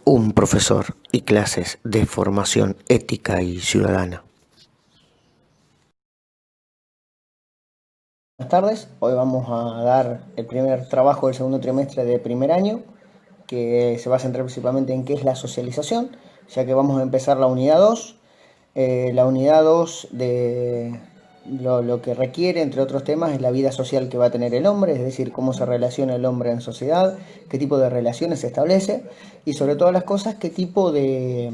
Un profesor y clases de formación ética y ciudadana. Buenas tardes, hoy vamos a dar el primer trabajo del segundo trimestre de primer año, que se va a centrar principalmente en qué es la socialización, ya que vamos a empezar la unidad 2. La unidad 2 de lo que requiere, entre otros temas, es la vida social que va a tener el hombre, es decir, cómo se relaciona el hombre en sociedad, qué tipo de relaciones se establece y sobre todas las cosas, qué tipo de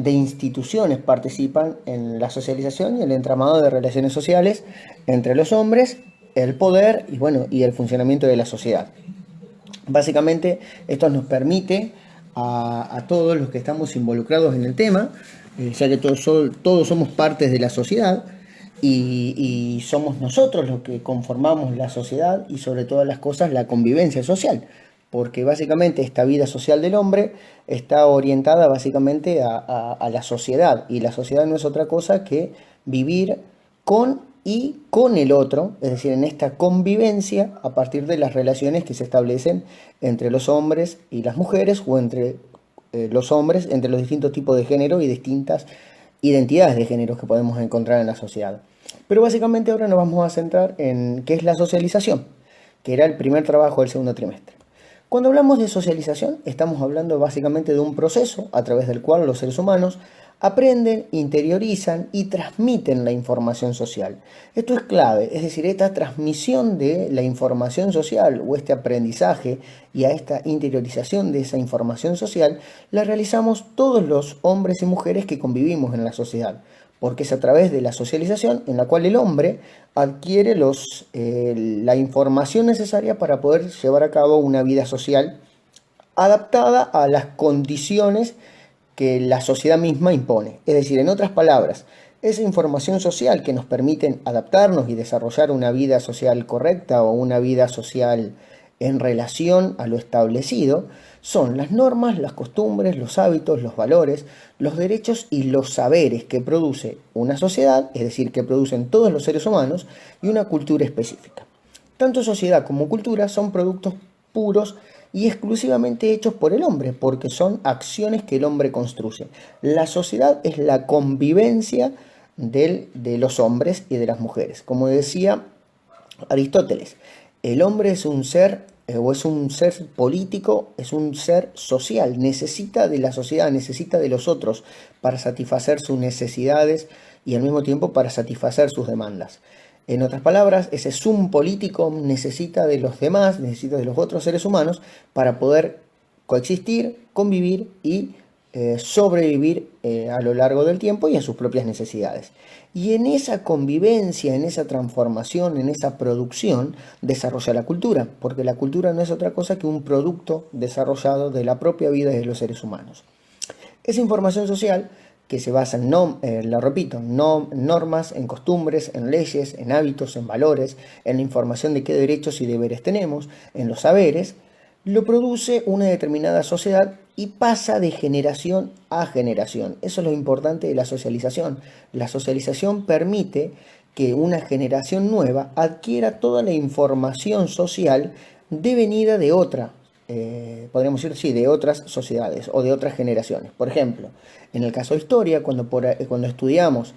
instituciones participan en la socialización y el entramado de relaciones sociales entre los hombres, el poder y, bueno, y el funcionamiento de la sociedad. Básicamente esto nos permite a todos los que estamos involucrados en el tema, ya que todos somos partes de la sociedad y somos nosotros los que conformamos la sociedad y sobre todas las cosas la convivencia social, porque básicamente esta vida social del hombre está orientada básicamente a la sociedad, y la sociedad no es otra cosa que vivir con y con el otro, es decir, en esta convivencia a partir de las relaciones que se establecen entre los hombres y las mujeres, o entre los hombres, entre los distintos tipos de género y distintas identidades de género que podemos encontrar en la sociedad. Pero básicamente ahora nos vamos a centrar en qué es la socialización, que era el primer trabajo del segundo trimestre. Cuando hablamos de socialización, estamos hablando básicamente de un proceso a través del cual los seres humanos aprenden, interiorizan y transmiten la información social. Esto es clave, es decir, esta transmisión de la información social o este aprendizaje y a esta interiorización de esa información social la realizamos todos los hombres y mujeres que convivimos en la sociedad, porque es a través de la socialización en la cual el hombre adquiere la información necesaria para poder llevar a cabo una vida social adaptada a las condiciones que la sociedad misma impone. Es decir, en otras palabras, esa información social que nos permiten adaptarnos y desarrollar una vida social correcta o una vida social en relación a lo establecido son las normas, las costumbres, los hábitos, los valores, los derechos y los saberes que produce una sociedad, es decir, que producen todos los seres humanos, y una cultura específica. Tanto sociedad como cultura son productos puros y exclusivamente hechos por el hombre, porque son acciones que el hombre construye. La sociedad es la convivencia de los hombres y de las mujeres. Como decía Aristóteles, el hombre es un ser o es un ser político, es un ser social, necesita de la sociedad, necesita de los otros para satisfacer sus necesidades y al mismo tiempo para satisfacer sus demandas. En otras palabras, ese sum político necesita de los demás, necesita de los otros seres humanos para poder coexistir, convivir y sobrevivir a lo largo del tiempo y a sus propias necesidades. Y en esa convivencia, en esa transformación, en esa producción, desarrolla la cultura, porque la cultura no es otra cosa que un producto desarrollado de la propia vida de los seres humanos. Esa información social que se basa en, lo repito, normas, en costumbres, en leyes, en hábitos, en valores, en la información de qué derechos y deberes tenemos, en los saberes, lo produce una determinada sociedad y pasa de generación a generación. Eso es lo importante de la socialización. La socialización permite que una generación nueva adquiera toda la información social devenida de otra, podríamos decir, sí, de otras sociedades o de otras generaciones. Por ejemplo, en el caso de historia, cuando estudiamos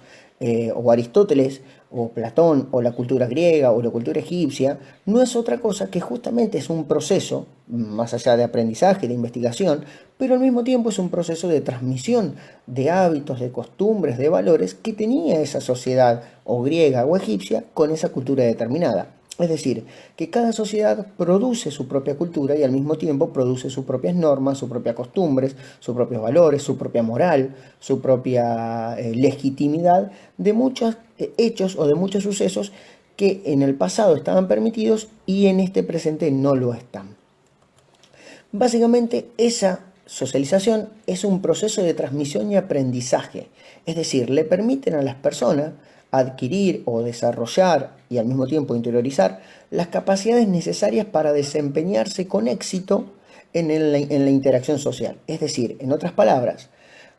o Aristóteles, o Platón, o la cultura griega, o la cultura egipcia, no es otra cosa que justamente es un proceso, más allá de aprendizaje, de investigación, pero al mismo tiempo es un proceso de transmisión de hábitos, de costumbres, de valores que tenía esa sociedad, o griega o egipcia, con esa cultura determinada. Es decir, que cada sociedad produce su propia cultura y al mismo tiempo produce sus propias normas, sus propias costumbres, sus propios valores, su propia moral, su propia legitimidad de muchos hechos o de muchos sucesos que en el pasado estaban permitidos y en este presente no lo están. Básicamente esa socialización es un proceso de transmisión y aprendizaje, es decir, le permiten a las personas adquirir o desarrollar y al mismo tiempo interiorizar las capacidades necesarias para desempeñarse con éxito en la interacción social. Es decir, en otras palabras,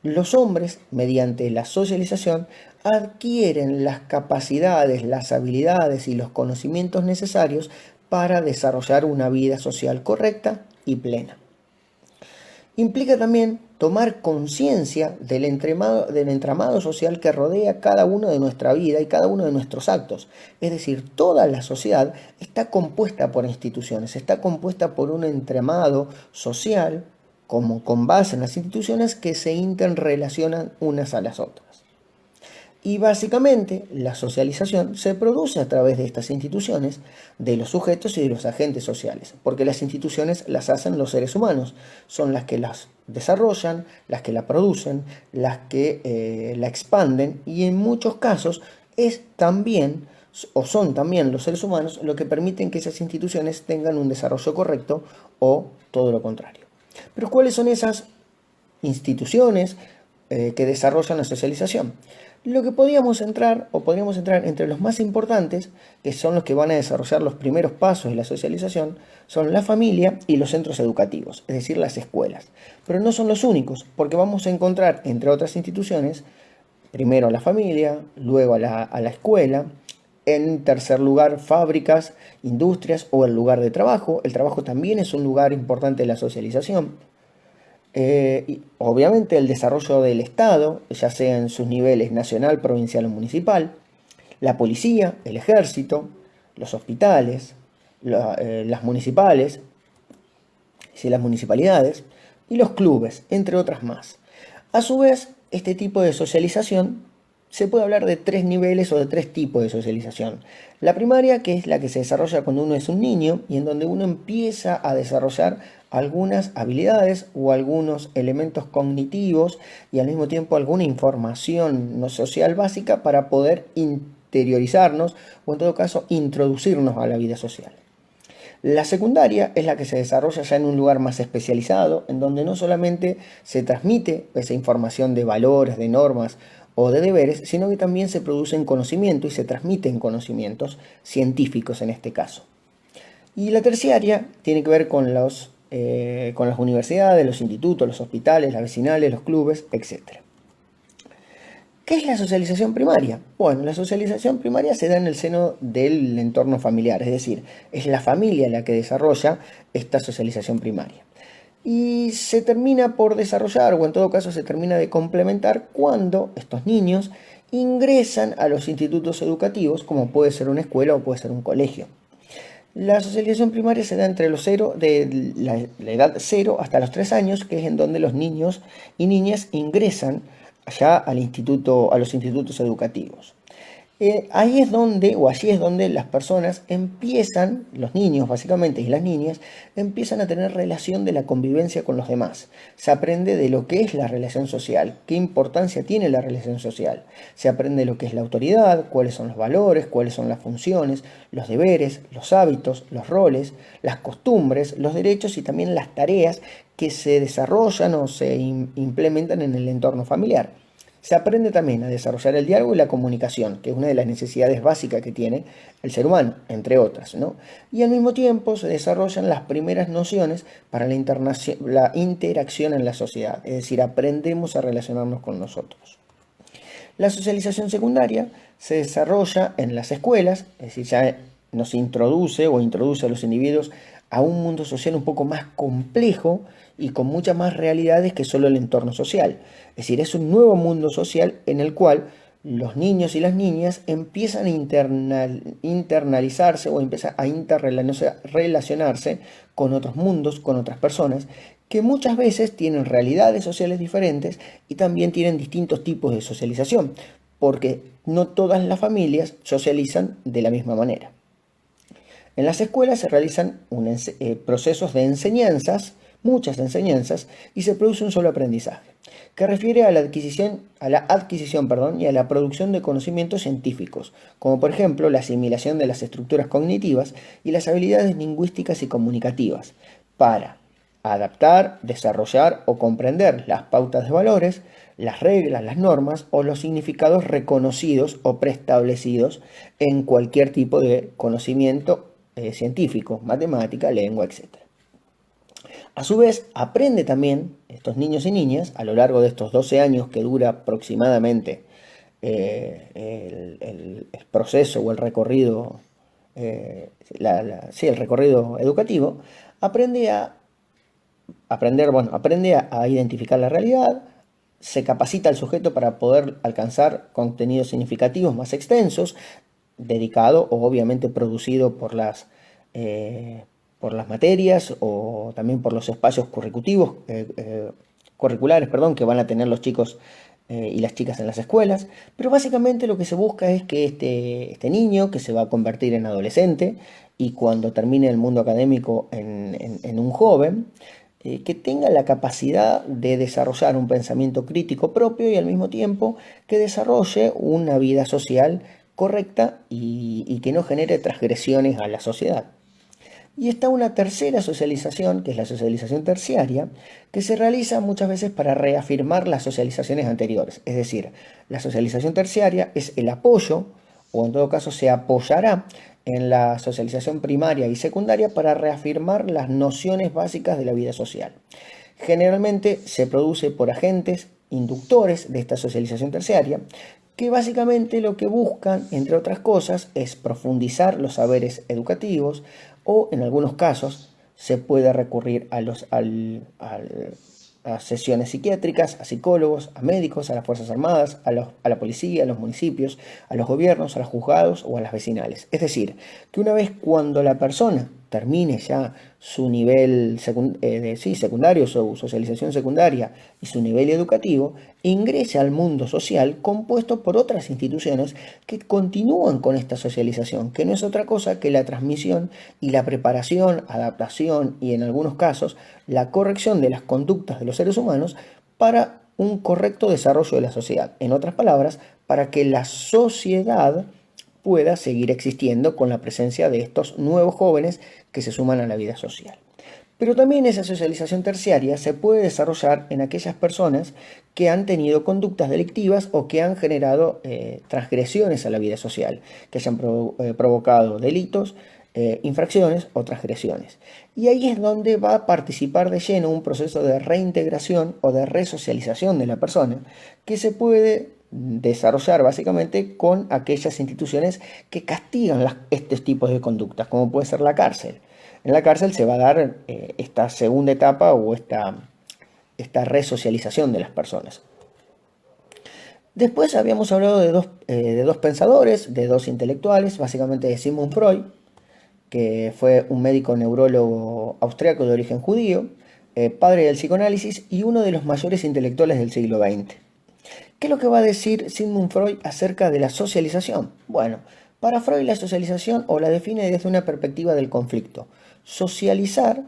los hombres, mediante la socialización, adquieren las capacidades, las habilidades y los conocimientos necesarios para desarrollar una vida social correcta y plena. Implica también tomar conciencia del entramado social que rodea cada uno de nuestra vida y cada uno de nuestros actos. Es decir, toda la sociedad está compuesta por instituciones, está compuesta por un entramado social como con base en las instituciones que se interrelacionan unas a las otras. Y básicamente la socialización se produce a través de estas instituciones, de los sujetos y de los agentes sociales, porque las instituciones las hacen los seres humanos, son las que las desarrollan, las que la producen, las que la expanden y en muchos casos es también o son también los seres humanos lo que permiten que esas instituciones tengan un desarrollo correcto o todo lo contrario. Pero ¿cuáles son esas instituciones que desarrollan la socialización? Lo que podríamos entrar entre los más importantes, que son los que van a desarrollar los primeros pasos de la socialización, son la familia y los centros educativos, es decir, las escuelas. Pero no son los únicos, porque vamos a encontrar, entre otras instituciones, primero a la familia, luego a la escuela, en tercer lugar fábricas, industrias o el lugar de trabajo. El trabajo también es un lugar importante de la socialización. Y obviamente el desarrollo del Estado, ya sea en sus niveles nacional, provincial o municipal, la policía, el ejército, los hospitales, las municipales, las municipalidades y los clubes, entre otras más. A su vez, este tipo de socialización se puede hablar de tres niveles o de tres tipos de socialización. La primaria, que es la que se desarrolla cuando uno es un niño y en donde uno empieza a desarrollar algunas habilidades o algunos elementos cognitivos y al mismo tiempo alguna información no social básica para poder interiorizarnos o en todo caso introducirnos a la vida social. La secundaria es la que se desarrolla ya en un lugar más especializado, en donde no solamente se transmite esa información de valores, de normas o de deberes, sino que también se producen conocimientos y se transmiten conocimientos científicos en este caso. Y la terciaria tiene que ver con las universidades, los institutos, los hospitales, las vecinales, los clubes, etc. ¿Qué es la socialización primaria? Bueno, la socialización primaria se da en el seno del entorno familiar, es decir, es la familia la que desarrolla esta socialización primaria. Y se termina por desarrollar, o en todo caso se termina de complementar cuando estos niños ingresan a los institutos educativos, como puede ser una escuela o puede ser un colegio. La socialización primaria se da entre de la edad 0 hasta los 3 años, que es en donde los niños y niñas ingresan allá a los institutos educativos. Allí es donde las personas empiezan, los niños básicamente y las niñas, empiezan a tener relación de la convivencia con los demás. Se aprende de lo que es la relación social, qué importancia tiene la relación social. Se aprende lo que es la autoridad, cuáles son los valores, cuáles son las funciones, los deberes, los hábitos, los roles, las costumbres, los derechos y también las tareas que se desarrollan o se implementan en el entorno familiar. Se aprende también a desarrollar el diálogo y la comunicación, que es una de las necesidades básicas que tiene el ser humano, entre otras, ¿no? Y al mismo tiempo se desarrollan las primeras nociones para la interacción en la sociedad, es decir, aprendemos a relacionarnos con nosotros. La socialización secundaria se desarrolla en las escuelas, es decir, ya nos introduce a los individuos a un mundo social un poco más complejo y con muchas más realidades que solo el entorno social. Es decir, es un nuevo mundo social en el cual los niños y las niñas empiezan a internalizarse o empiezan a interrelacionarse con otros mundos, con otras personas, que muchas veces tienen realidades sociales diferentes y también tienen distintos tipos de socialización, porque no todas las familias socializan de la misma manera. En las escuelas se realizan procesos de enseñanzas, muchas enseñanzas, y se produce un solo aprendizaje, que refiere a la adquisición y a la producción de conocimientos científicos, como por ejemplo la asimilación de las estructuras cognitivas y las habilidades lingüísticas y comunicativas, para adaptar, desarrollar o comprender las pautas de valores, las reglas, las normas o los significados reconocidos o preestablecidos en cualquier tipo de conocimiento científico, matemática, lengua, etc. A su vez, aprende también estos niños y niñas, a lo largo de estos 12 años que dura aproximadamente el proceso o el recorrido, el recorrido educativo, aprende a aprende a identificar la realidad, se capacita al sujeto para poder alcanzar contenidos significativos más extensos, dedicado o obviamente producido por las materias o también por los espacios curriculares, perdón, que van a tener los chicos y las chicas en las escuelas. Pero básicamente lo que se busca es que este niño, que se va a convertir en adolescente y cuando termine el mundo académico en un joven, que tenga la capacidad de desarrollar un pensamiento crítico propio y al mismo tiempo que desarrolle una vida social correcta y que no genere transgresiones a la sociedad. Y está una tercera socialización, que es la socialización terciaria, que se realiza muchas veces para reafirmar las socializaciones anteriores. Es decir, la socialización terciaria es el apoyo, o en todo caso se apoyará en la socialización primaria y secundaria para reafirmar las nociones básicas de la vida social. Generalmente se produce por agentes inductores de esta socialización terciaria, que básicamente lo que buscan, entre otras cosas, es profundizar los saberes educativos o, en algunos casos, se puede recurrir a sesiones psiquiátricas, a psicólogos, a médicos, a las Fuerzas Armadas, a la policía, a los municipios, a los gobiernos, a los juzgados o a las vecinales. Es decir, que una vez cuando la persona termine ya su nivel secundario, su socialización secundaria y su nivel educativo, ingrese al mundo social compuesto por otras instituciones que continúan con esta socialización, que no es otra cosa que la transmisión y la preparación, adaptación y en algunos casos la corrección de las conductas de los seres humanos para un correcto desarrollo de la sociedad. En otras palabras, para que la sociedad pueda seguir existiendo con la presencia de estos nuevos jóvenes que se suman a la vida social. Pero también esa socialización terciaria se puede desarrollar en aquellas personas que han tenido conductas delictivas o que han generado transgresiones a la vida social, que hayan provocado delitos, infracciones o transgresiones. Y ahí es donde va a participar de lleno un proceso de reintegración o de resocialización de la persona, que se puede desarrollar básicamente con aquellas instituciones que castigan estos tipos de conductas, como puede ser la cárcel. En la cárcel se va a dar esta segunda etapa o esta resocialización de las personas. Después habíamos hablado de dos pensadores, de dos intelectuales, básicamente de Sigmund Freud, que fue un médico neurólogo austriaco de origen judío, padre del psicoanálisis y uno de los mayores intelectuales del siglo XX. ¿Qué es lo que va a decir Sigmund Freud acerca de la socialización? Bueno, para Freud la socialización o la define desde una perspectiva del conflicto. Socializar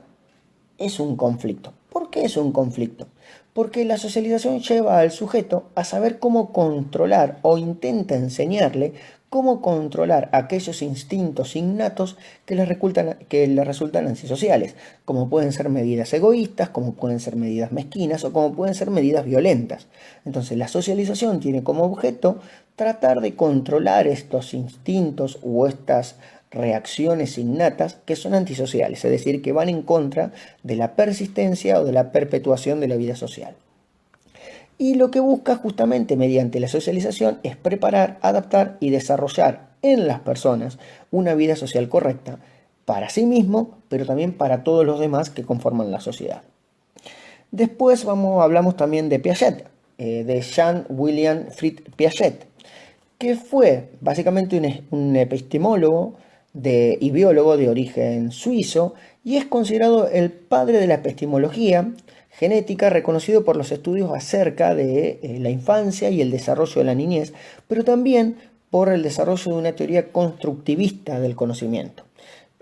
es un conflicto. ¿Por qué es un conflicto? Porque la socialización lleva al sujeto a saber cómo controlar o intenta enseñarle cómo controlar aquellos instintos innatos que le resultan antisociales, como pueden ser medidas egoístas, como pueden ser medidas mezquinas o como pueden ser medidas violentas. Entonces la socialización tiene como objeto tratar de controlar estos instintos o estas reacciones innatas que son antisociales, es decir, que van en contra de la persistencia o de la perpetuación de la vida social. Y lo que busca justamente mediante la socialización es preparar, adaptar y desarrollar en las personas una vida social correcta para sí mismo, pero también para todos los demás que conforman la sociedad. Después hablamos también de Piaget, de Jean-William Fried Piaget, que fue básicamente un epistemólogo y biólogo de origen suizo y es considerado el padre de la epistemología genética, reconocido por los estudios acerca de la infancia y el desarrollo de la niñez, pero también por el desarrollo de una teoría constructivista del conocimiento.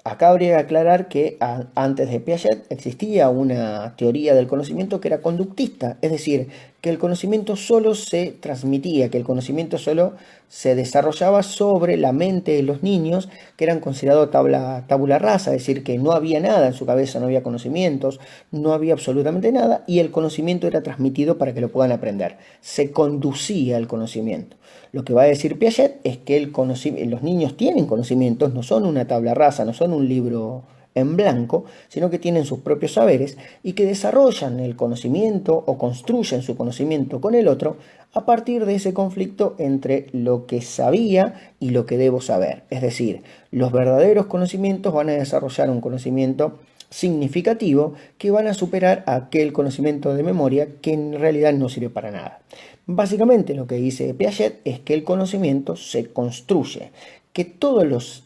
Acá habría que aclarar que antes de Piaget existía una teoría del conocimiento que era conductista, es decir, que el conocimiento solo se transmitía, que el conocimiento solo se desarrollaba sobre la mente de los niños, que eran considerados tabula rasa, es decir, que no había nada en su cabeza, no había conocimientos, no había absolutamente nada, y el conocimiento era transmitido para que lo puedan aprender. Se conducía el conocimiento. Lo que va a decir Piaget es que los niños tienen conocimientos, no son una tabla rasa, no son un libro en blanco, sino que tienen sus propios saberes y que desarrollan el conocimiento o construyen su conocimiento con el otro a partir de ese conflicto entre lo que sabía y lo que debo saber. Es decir, los verdaderos conocimientos van a desarrollar un conocimiento significativo que van a superar aquel conocimiento de memoria que en realidad no sirve para nada. Básicamente lo que dice Piaget es que el conocimiento se construye, que todas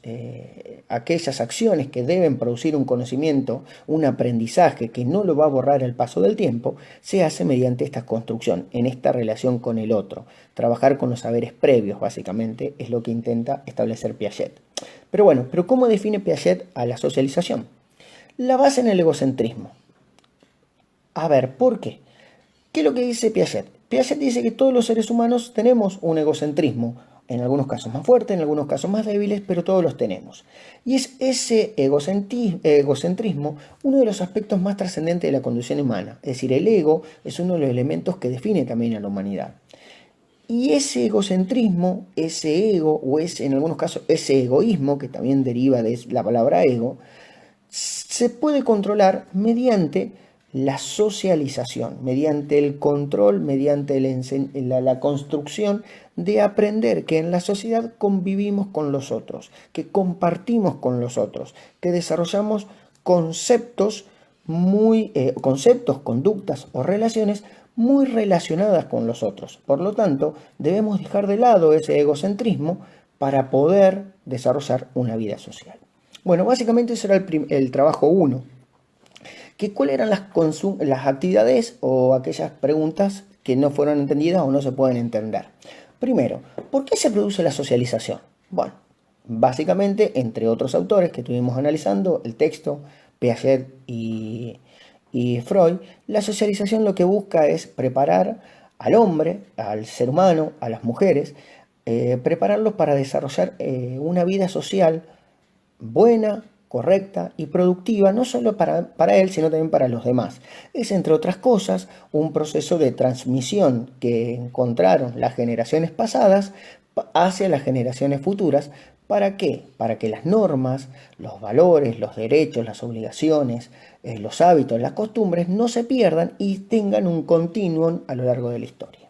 aquellas acciones que deben producir un conocimiento, un aprendizaje que no lo va a borrar el paso del tiempo, se hace mediante esta construcción, en esta relación con el otro. Trabajar con los saberes previos, básicamente, es lo que intenta establecer Piaget. Pero bueno, ¿cómo define Piaget a la socialización? La base en el egocentrismo. A ver, ¿por qué? ¿Qué es lo que dice Piaget? Piaget dice que todos los seres humanos tenemos un egocentrismo, en algunos casos más fuertes, en algunos casos más débiles, pero todos los tenemos. Y es ese egocentrismo uno de los aspectos más trascendentes de la condición humana. Es decir, el ego es uno de los elementos que define también a la humanidad. Y ese egocentrismo, ese ego, o en algunos casos ese egoísmo, que también deriva de la palabra ego, se puede controlar mediante la socialización, mediante el control, mediante la construcción de aprender que en la sociedad convivimos con los otros, que compartimos con los otros, que desarrollamos conceptos, conductas o relaciones muy relacionadas con los otros. Por lo tanto, debemos dejar de lado ese egocentrismo para poder desarrollar una vida social. Bueno, básicamente eso era el trabajo 1. ¿Cuáles eran las actividades o aquellas preguntas que no fueron entendidas o no se pueden entender? Primero, ¿por qué se produce la socialización? Bueno, básicamente, entre otros autores que estuvimos analizando, el texto, Piaget y Freud, la socialización lo que busca es preparar al hombre, al ser humano, a las mujeres, prepararlos para desarrollar una vida social buena, correcta y productiva, no solo para él, sino también para los demás. Es, entre otras cosas, un proceso de transmisión que encontraron las generaciones pasadas hacia las generaciones futuras. ¿Para qué? Para que las normas, los valores, los derechos, las obligaciones, los hábitos, las costumbres no se pierdan y tengan un continuum a lo largo de la historia.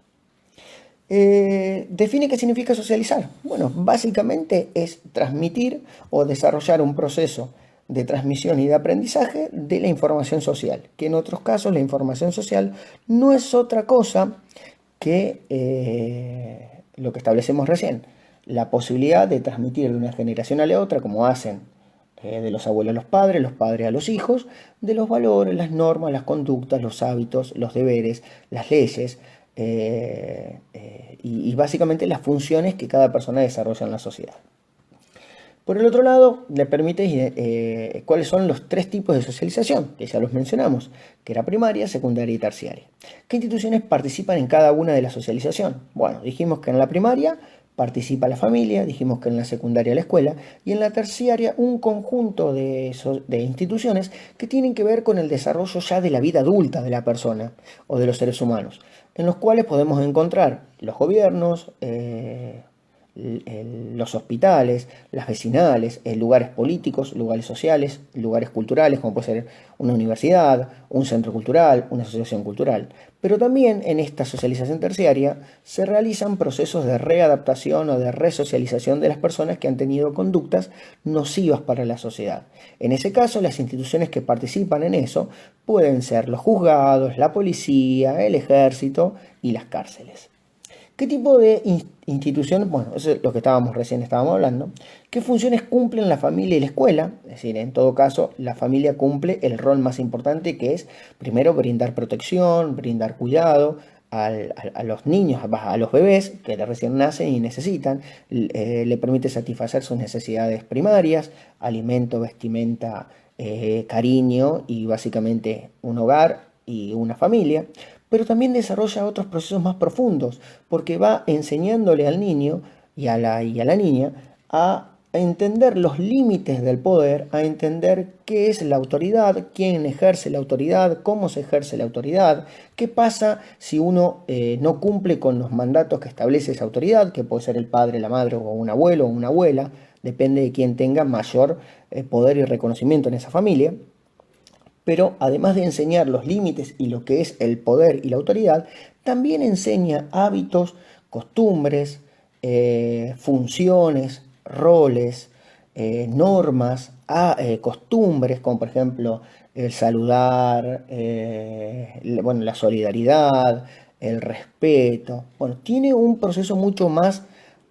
Define qué significa socializar. Bueno, básicamente es transmitir o desarrollar un proceso de transmisión y de aprendizaje de la información social, que en otros casos la información social no es otra cosa que lo que establecemos recién, la posibilidad de transmitir de una generación a la otra, como hacen de los abuelos a los padres a los hijos, de los valores, las normas, las conductas, los hábitos, los deberes, las leyes, y básicamente las funciones que cada persona desarrolla en la sociedad. Por el otro lado, le permite cuáles son los 3 tipos de socialización, que ya los mencionamos, que era primaria, secundaria y terciaria. ¿Qué instituciones participan en cada una de la socialización? Bueno, dijimos que en la primaria participa la familia, dijimos que en la secundaria la escuela y en la terciaria un conjunto de instituciones que tienen que ver con el desarrollo ya de la vida adulta de la persona o de los seres humanos, en los cuales podemos encontrar los gobiernos, los hospitales, las vecinales, lugares políticos, lugares sociales, lugares culturales, como puede ser una universidad, un centro cultural, una asociación cultural. Pero también en esta socialización terciaria se realizan procesos de readaptación o de resocialización de las personas que han tenido conductas nocivas para la sociedad. En ese caso, las instituciones que participan en eso pueden ser los juzgados, la policía, el ejército y las cárceles. ¿Qué tipo de instituciones? Bueno, eso es lo que estábamos hablando. ¿Qué funciones cumplen la familia y la escuela? Es decir, en todo caso, la familia cumple el rol más importante, que es, primero, brindar protección, brindar cuidado a los niños, a los bebés que recién nacen y necesitan. Le permite satisfacer sus necesidades primarias, alimento, vestimenta, cariño y básicamente un hogar y una familia. Pero también desarrolla otros procesos más profundos, porque va enseñándole al niño y a la niña a entender los límites del poder, a entender qué es la autoridad, quién ejerce la autoridad, cómo se ejerce la autoridad, qué pasa si uno no cumple con los mandatos que establece esa autoridad, que puede ser el padre, la madre o un abuelo o una abuela, depende de quién tenga mayor poder y reconocimiento en esa familia. Pero además de enseñar los límites y lo que es el poder y la autoridad, también enseña hábitos, costumbres, funciones, roles, normas, costumbres, como por ejemplo el saludar, bueno, la solidaridad, el respeto. Bueno, tiene un proceso mucho más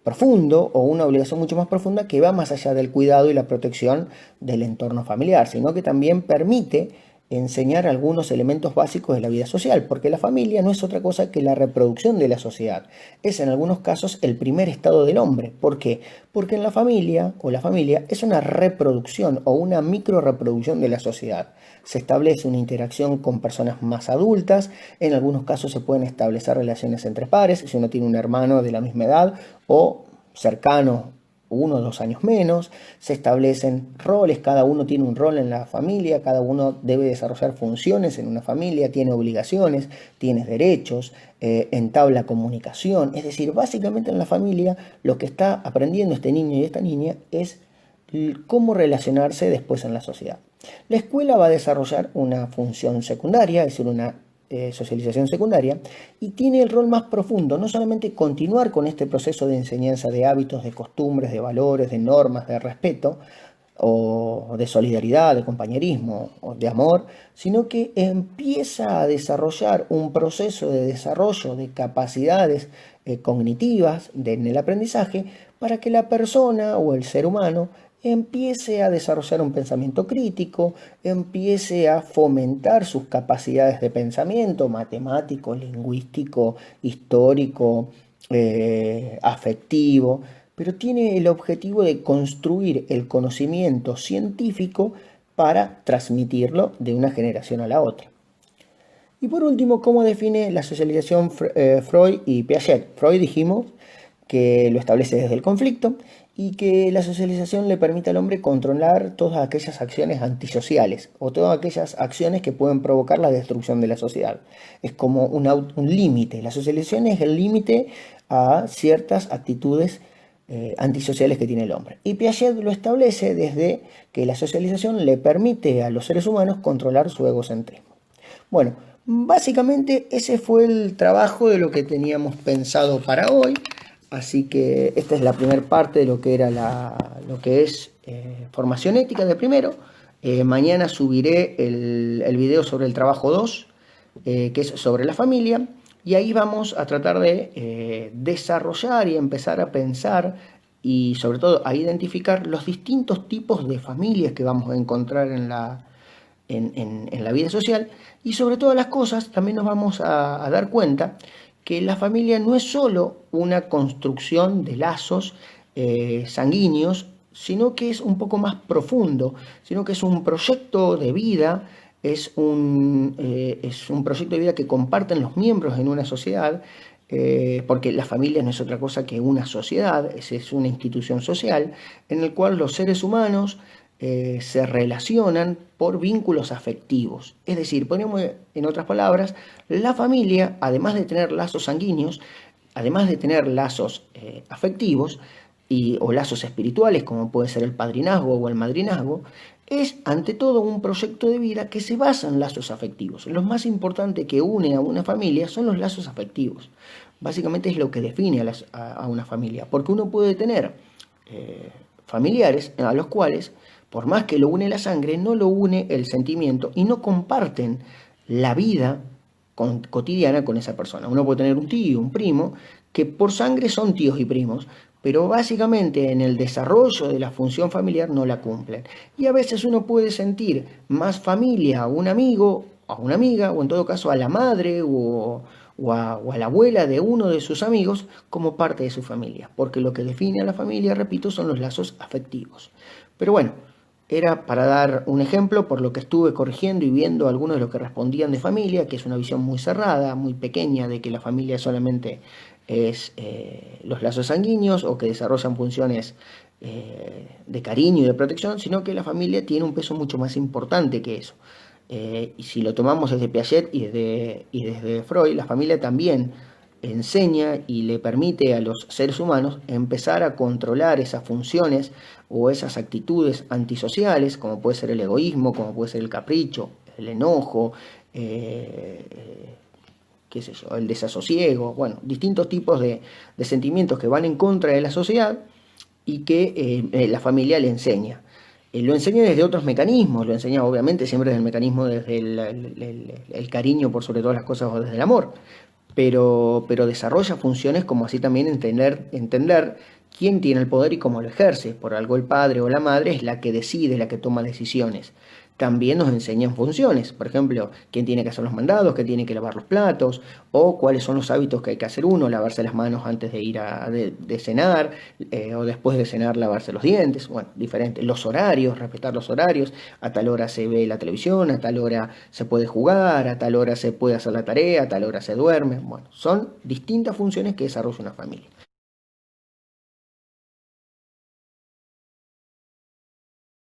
profundo o una obligación mucho más profunda que va más allá del cuidado y la protección del entorno familiar, sino que también permite enseñar algunos elementos básicos de la vida social, porque la familia no es otra cosa que la reproducción de la sociedad. Es en algunos casos el primer estado del hombre. ¿Por qué? Porque en la familia o la familia es una reproducción o una micro reproducción de la sociedad. Se establece una interacción con personas más adultas, en algunos casos se pueden establecer relaciones entre pares, si uno tiene un hermano de la misma edad o cercano 1 o 2 años menos, se establecen roles, cada uno tiene un rol en la familia, cada uno debe desarrollar funciones en una familia, tiene obligaciones, tiene derechos, entabla comunicación, es decir, básicamente en la familia lo que está aprendiendo este niño y esta niña es cómo relacionarse después en la sociedad. La escuela va a desarrollar una función secundaria, es decir, una socialización secundaria, y tiene el rol más profundo, no solamente continuar con este proceso de enseñanza de hábitos, de costumbres, de valores, de normas, de respeto, o de solidaridad, de compañerismo, o de amor, sino que empieza a desarrollar un proceso de desarrollo de capacidades cognitivas en el aprendizaje para que la persona o el ser humano empiece a desarrollar un pensamiento crítico, empiece a fomentar sus capacidades de pensamiento matemático, lingüístico, histórico, afectivo, pero tiene el objetivo de construir el conocimiento científico para transmitirlo de una generación a la otra. Y por último, ¿cómo define la socialización Freud y Piaget? Freud dijimos que lo establece desde el conflicto y que la socialización le permite al hombre controlar todas aquellas acciones antisociales o todas aquellas acciones que pueden provocar la destrucción de la sociedad. Es como un límite. La socialización es el límite a ciertas actitudes antisociales que tiene el hombre. Y Piaget lo establece desde que la socialización le permite a los seres humanos controlar su egocentrismo. Bueno, básicamente ese fue el trabajo de lo que teníamos pensado para hoy. Así que esta es la primera parte de lo que era lo que es formación ética de primero. Mañana subiré el video sobre el trabajo 2, que es sobre la familia. Y ahí vamos a tratar de desarrollar y empezar a pensar y sobre todo a identificar los distintos tipos de familias que vamos a encontrar en la vida social. Y sobre todas las cosas también nos vamos a dar cuenta que la familia no es solo una construcción de lazos sanguíneos, sino que es un poco más profundo, sino que es un proyecto de vida, es un proyecto de vida que comparten los miembros en una sociedad, porque la familia no es otra cosa que una sociedad, es una institución social en el cual los seres humanos se relacionan por vínculos afectivos. Es decir, ponemos en otras palabras, la familia, además de tener lazos sanguíneos, además de tener lazos afectivos o lazos espirituales, como puede ser el padrinazgo o el madrinazgo, es ante todo un proyecto de vida que se basa en lazos afectivos. Lo más importante que une a una familia son los lazos afectivos. Básicamente es lo que define a una familia, porque uno puede tener familiares a los cuales, por más que lo une la sangre, no lo une el sentimiento y no comparten la vida cotidiana con esa persona. Uno puede tener un tío, un primo, que por sangre son tíos y primos, pero básicamente en el desarrollo de la función familiar no la cumplen. Y a veces uno puede sentir más familia a un amigo, a una amiga, o en todo caso a la madre o a la abuela de uno de sus amigos como parte de su familia, porque lo que define a la familia, repito, son los lazos afectivos. Pero bueno, era para dar un ejemplo por lo que estuve corrigiendo y viendo algunos de los que respondían de familia, que es una visión muy cerrada, muy pequeña, de que la familia solamente es los lazos sanguíneos o que desarrollan funciones de cariño y de protección, sino que la familia tiene un peso mucho más importante que eso. Y si lo tomamos desde Piaget y desde Freud, la familia también enseña y le permite a los seres humanos empezar a controlar esas funciones o esas actitudes antisociales, como puede ser el egoísmo, como puede ser el capricho, el enojo, qué sé yo, el desasosiego, bueno, distintos tipos de sentimientos que van en contra de la sociedad y que la familia le enseña. Lo enseña desde otros mecanismos, lo enseña obviamente siempre desde el mecanismo, desde el cariño por sobre todas las cosas o desde el amor, pero desarrolla funciones como así también entender quién tiene el poder y cómo lo ejerce. Por algo el padre o la madre es la que decide, la que toma decisiones. También nos enseñan funciones, por ejemplo, quién tiene que hacer los mandados, quién tiene que lavar los platos, o cuáles son los hábitos que hay que hacer uno, lavarse las manos antes de ir de cenar, o después de cenar lavarse los dientes, bueno, diferente. Los horarios, respetar los horarios, a tal hora se ve la televisión, a tal hora se puede jugar, a tal hora se puede hacer la tarea, a tal hora se duerme, bueno, son distintas funciones que desarrolla una familia.